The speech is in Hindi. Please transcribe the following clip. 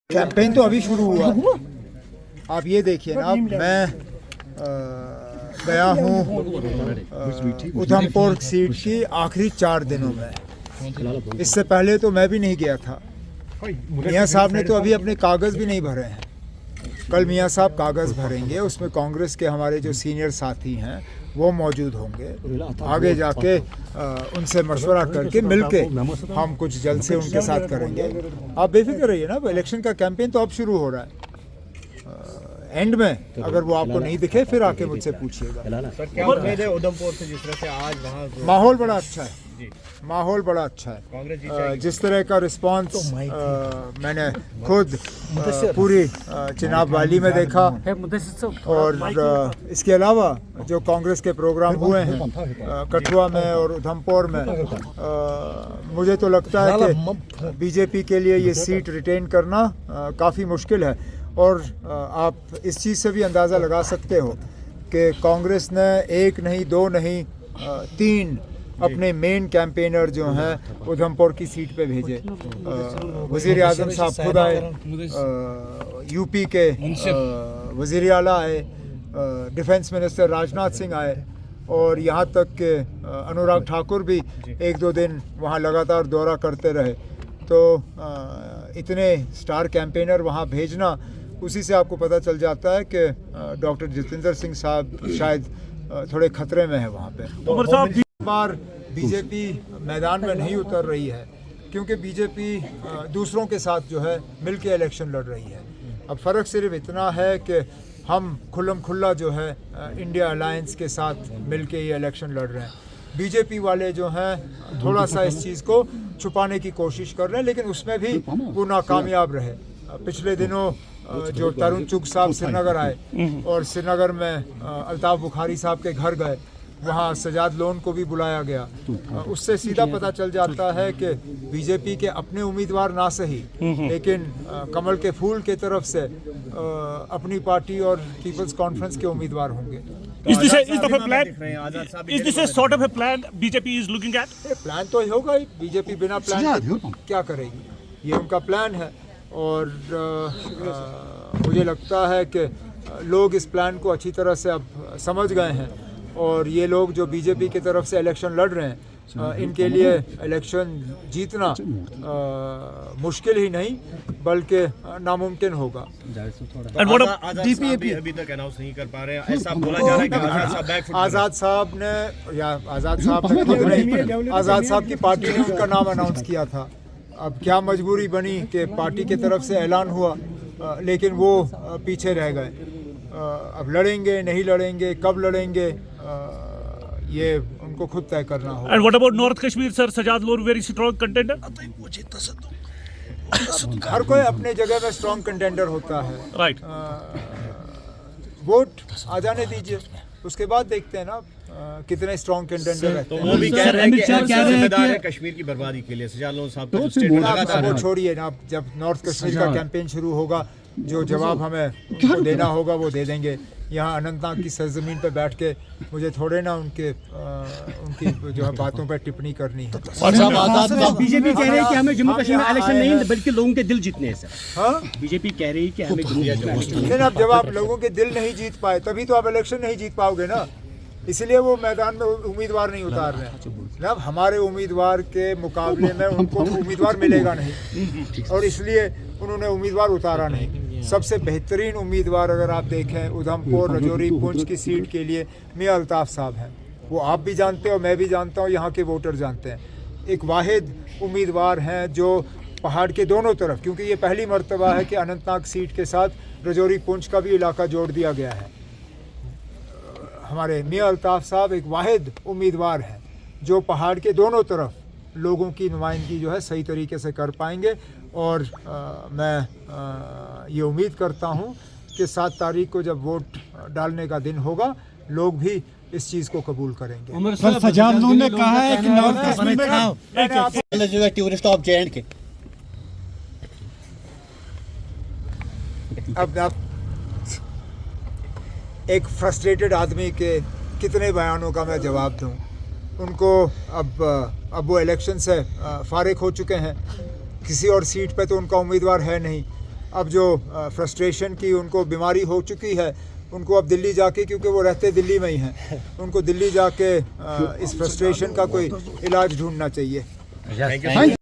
कैंपेन तो अभी शुरू हुआ। आप ये देखिए ना, मैं गया हूँ उधमपुर सीट की आखिरी 4 दिनों में। इससे पहले तो मैं भी नहीं गया था। मियाँ साहब ने तो अभी अपने कागज़ भी नहीं भरे हैं। कल मियाँ साहब कागज़ भरेंगे, उसमें कांग्रेस के हमारे जो सीनियर साथी हैं वो मौजूद होंगे। आगे जाके उनसे मशवरा करके मिलके हम कुछ जल्द से उनके साथ करेंगे। आप बेफिक्र रहिए ना, इलेक्शन का कैंपेन तो अब शुरू हो रहा है। एंड में अगर वो आपको नहीं दिखे फिर आके मुझसे पूछिएगा। सर, क्या उम्मीद है उधमपुर से जिस तरह से आज वहाँ माहौल बड़ा अच्छा है, माहौल बड़ा अच्छा है। कांग्रेस जीत जिस तरह का रिस्पांस मैंने खुद पूरी चिनाब वैली में देखा, और इसके अलावा जो कांग्रेस के प्रोग्राम हुए हैं कठुआ में और उधमपुर में, मुझे तो लगता है कि बीजेपी के लिए ये सीट रिटेन करना काफ़ी मुश्किल है। और आप इस चीज़ से भी अंदाज़ा लगा सकते हो कि कांग्रेस ने 1 नहीं 2 नहीं 3 अपने मेन कैंपेनर जो हैं उधमपुर की सीट पे भेजे। वज़ीर आज़म साहब खुद आए, यूपी के वज़ीर आला आए, डिफेंस मिनिस्टर राजनाथ सिंह आए, और यहाँ तक कि अनुराग ठाकुर भी 1-2 दिन वहाँ लगातार दौरा करते रहे। तो इतने स्टार कैंपेनर वहाँ भेजना, उसी से आपको पता चल जाता है कि डॉक्टर जितेंद्र सिंह साहब शायद थोड़े खतरे में है वहाँ पे। बार बीजेपी मैदान में नहीं उतर रही है क्योंकि बीजेपी दूसरों के साथ जो है मिलके इलेक्शन लड़ रही है। अब फ़र्क सिर्फ इतना है कि हम खुल्लम खुल्ला जो है इंडिया अलायंस के साथ मिलके ये इलेक्शन लड़ रहे हैं। बीजेपी वाले जो हैं थोड़ा सा इस चीज़ को छुपाने की कोशिश कर रहे हैं, लेकिन उसमें भी वो नाकामयाब रहे। पिछले दिनों जो तरुण चुग साहब श्रीनगर आए और श्रीनगर में अल्ताफ़ बुखारी साहब के घर गए, वहाँ सजाद लोन को भी बुलाया गया। उससे सीधा पता चल जाता है कि बीजेपी के अपने उम्मीदवार ना सही, लेकिन कमल के फूल के तरफ से अपनी पार्टी और पीपल्स कॉन्फ्रेंस के उम्मीदवार होंगे। Is this a sort of a plan BJP is looking at? Plan तो होगा ही, बीजेपी बिना प्लान के क्या करेगी, ये उनका प्लान है। और मुझे लगता है कि लोग इस प्लान को अच्छी तरह से अब समझ गए हैं, और ये लोग जो बीजेपी की तरफ से इलेक्शन लड़ रहे हैं, इनके लिए इलेक्शन जीतना मुश्किल ही नहीं बल्कि नामुमकिन होगा। डीपीएपी अभी तक अनाउंस नहीं कर पा रहे हैं, ऐसा बोला जा रहा है कि आज़ाद साहब ने, या आज़ाद साहब ने खुद नहीं, आज़ाद साहब की पार्टी ने उनका नाम अनाउंस किया था। अब क्या मजबूरी बनी कि पार्टी की तरफ से ऐलान हुआ, लेकिन वो पीछे रह गए। अब लड़ेंगे नहीं लड़ेंगे, कब लड़ेंगे, ये उनको खुद तय करना होगा। And what about North Kashmir, sir? Sajad Lor very strong contender. हर कोई अपने जगह में स्ट्रॉन्ग कंटेंडर होता है। Right. वोट आ जाने दीजिए, उसके बाद देखते हैं ना कितने स्ट्रॉन्ग कंटेंडर है। तो वो भी कह रहे हैं कि जिम्मेदार है कश्मीर की बर्बादी के लिए सजाद लोन साहब का स्टेटमेंट। वो छोड़िए ना, जब नॉर्थ कश्मीर का कैंपेन शुरू होगा, जो जवाब हमें उनको देना होगा वो दे देंगे। यहाँ अनंतनाग की सरजमीन पर बैठ के मुझे थोड़े ना उनकी जो है बातों पर टिप्पणी करनी है। बीजेपी कह रही है कि हमें जम्मू कश्मीर में इलेक्शन नहीं बल्कि लोगों के दिल जीतने हैं सर। हाँ, बीजेपी कह रही है कि हमें लेकिन अब जब आप लोगों के दिल नहीं जीत पाए तभी तो आप इलेक्शन नहीं जीत पाओगे ना, इसलिए वो मैदान में उम्मीदवार नहीं उतार रहे हैं। अब हमारे उम्मीदवार के मुकाबले में उनको उम्मीदवार मिलेगा नहीं, और इसलिए उन्होंने उम्मीदवार उतारा नहीं। सबसे बेहतरीन उम्मीदवार अगर आप देखें उधमपुर, राजौरी, पुंछ की सीट के लिए मियां अल्ताफ़ साहब हैं। वो आप भी जानते हो, मैं भी जानता हूँ, यहाँ के वोटर जानते हैं। एक वाहिद उम्मीदवार हैं जो पहाड़ के दोनों तरफ, क्योंकि ये पहली मर्तबा है कि अनंतनाग सीट के साथ राजौरी पुंछ का भी इलाका जोड़ दिया गया है। हमारे मियां अल्ताफ़ साहब एक वाहिद उम्मीदवार हैं जो पहाड़ के दोनों तरफ लोगों की नुमाइंदगी जो है सही तरीके से कर पाएंगे। और मैं ये उम्मीद करता हूँ कि 7 तारीख को जब वोट डालने का दिन होगा, लोग भी इस चीज़ को कबूल करेंगे। सजाद लोन ने कहा है कि नॉर्थ कश्मीर में टूरिस्ट ऑफ J&K। अब एक फ्रस्ट्रेटेड आदमी के कितने बयानों का मैं जवाब दूं। उनको अब वो इलेक्शन से फारिग हो चुके हैं, किसी और सीट पे तो उनका उम्मीदवार है नहीं। अब जो फ्रस्ट्रेशन की उनको बीमारी हो चुकी है, उनको अब दिल्ली जाके, क्योंकि वो रहते दिल्ली में ही हैं, उनको दिल्ली जाके इस फ्रस्ट्रेशन का कोई इलाज ढूंढना चाहिए। Thank you.